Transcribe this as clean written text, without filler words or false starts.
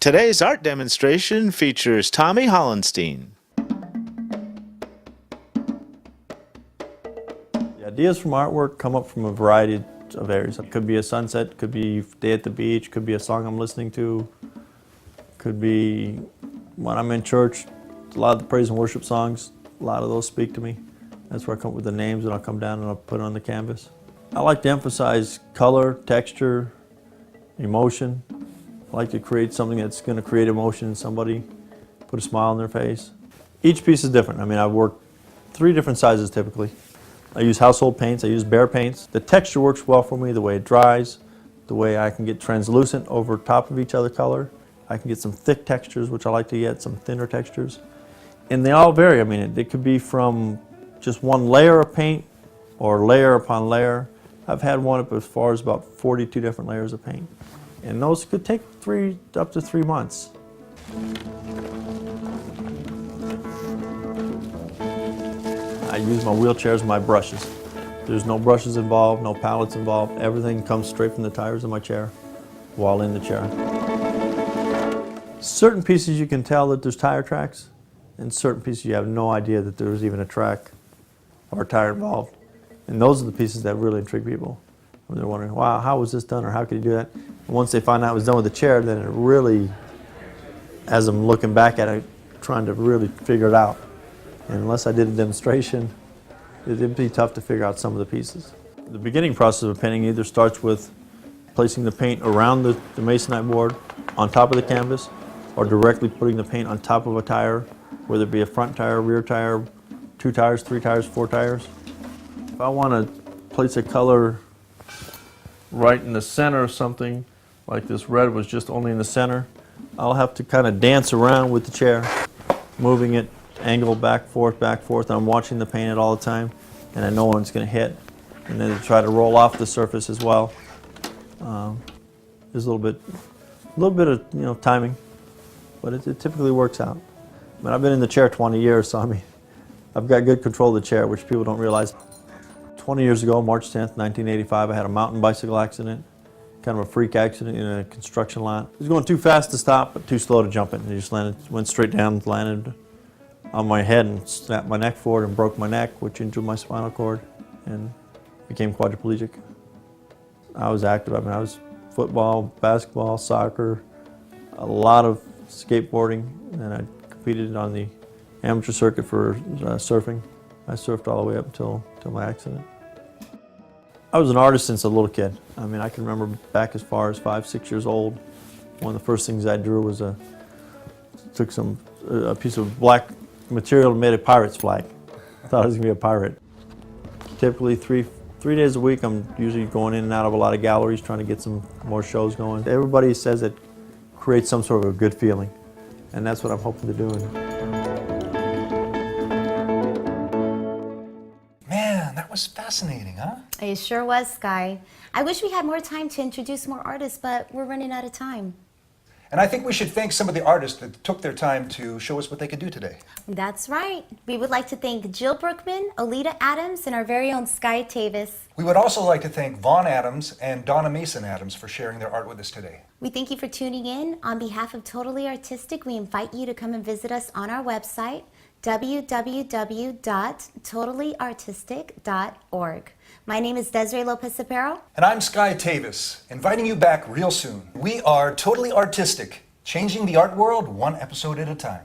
Today's art demonstration features Tommy Hollenstein. The ideas from artwork come up from a variety of areas. It could be a sunset, could be day at the beach, could be a song I'm listening to, could be when I'm in church. A lot of the praise and worship songs, a lot of those speak to me. That's where I come up with the names, and I'll come down and I'll put it on the canvas. I like to emphasize color, texture, emotion. I like to create something that's going to create emotion in somebody, put a smile on their face. Each piece is different. I mean, I work 3 different sizes typically. I use household paints, I use bare paints. The texture works well for me, the way it dries, the way I can get translucent over top of each other color. I can get some thick textures, which I like to get, some thinner textures. And they all vary. I mean, it could be from just one layer of paint or layer upon layer. I've had one up as far as about 42 different layers of paint. And those could take up to 3 months. I use my wheelchairs and my brushes. There's no brushes involved, no palettes involved. Everything comes straight from the tires of my chair while in the chair. Certain pieces you can tell that there's tire tracks, and certain pieces you have no idea that there's even a track or a tire involved. And those are the pieces that really intrigue people. When they're wondering, wow, how was this done, or how could you do that? And once they find out it was done with the chair, then it really, as I'm looking back at it, trying to really figure it out. And unless I did a demonstration, it'd be tough to figure out some of the pieces. The beginning process of painting either starts with placing the paint around the masonite board on top of the canvas, or directly putting the paint on top of a tire, whether it be a front tire, rear tire, 2 tires, 3 tires, 4 tires. If I want to place a color right in the center of something, like this red was just only in the center, I'll have to kind of dance around with the chair, moving it, angle back, forth, and I'm watching the paint all the time, and I know when it's going to hit, and then try to roll off the surface as well. There's a little bit of timing, but it typically works out. But I've been in the chair 20 years, so I mean, I've got good control of the chair, which people don't realize. 20 years ago, March 10th, 1985, I had a mountain bicycle accident, kind of a freak accident in a construction lot. It was going too fast to stop, but too slow to jump it. And it just went straight down, landed on my head and snapped my neck forward and broke my neck, which injured my spinal cord and became quadriplegic. I was active. I mean, I was football, basketball, soccer, a lot of skateboarding, and I competed on the amateur circuit for surfing. I surfed all the way up until my accident. I was an artist since a little kid. I mean, I can remember back as far as 5, 6 years old. One of the first things I drew was took a piece of black material and made a pirate's flag. I thought I was going to be a pirate. Typically 3 days a week, I'm usually going in and out of a lot of galleries trying to get some more shows going. Everybody says it creates some sort of a good feeling, and that's what I'm hoping to do. Man, that was fascinating, huh? It sure was, Sky. I wish we had more time to introduce more artists, but we're running out of time. And I think we should thank some of the artists that took their time to show us what they could do today. That's right. We would like to thank Jill Brookman, Olita Adams, and our very own Sky Tavis. We would also like to thank Vaughn Adams and Donna Mason Adams for sharing their art with us today. We thank you for tuning in. On behalf of Totally Artistic, we invite you to come and visit us on our website, www.totallyartistic.org. My name is Desiree Lopez-Aparo. And I'm Sky Tavis, inviting you back real soon. We are Totally Artistic, changing the art world one episode at a time.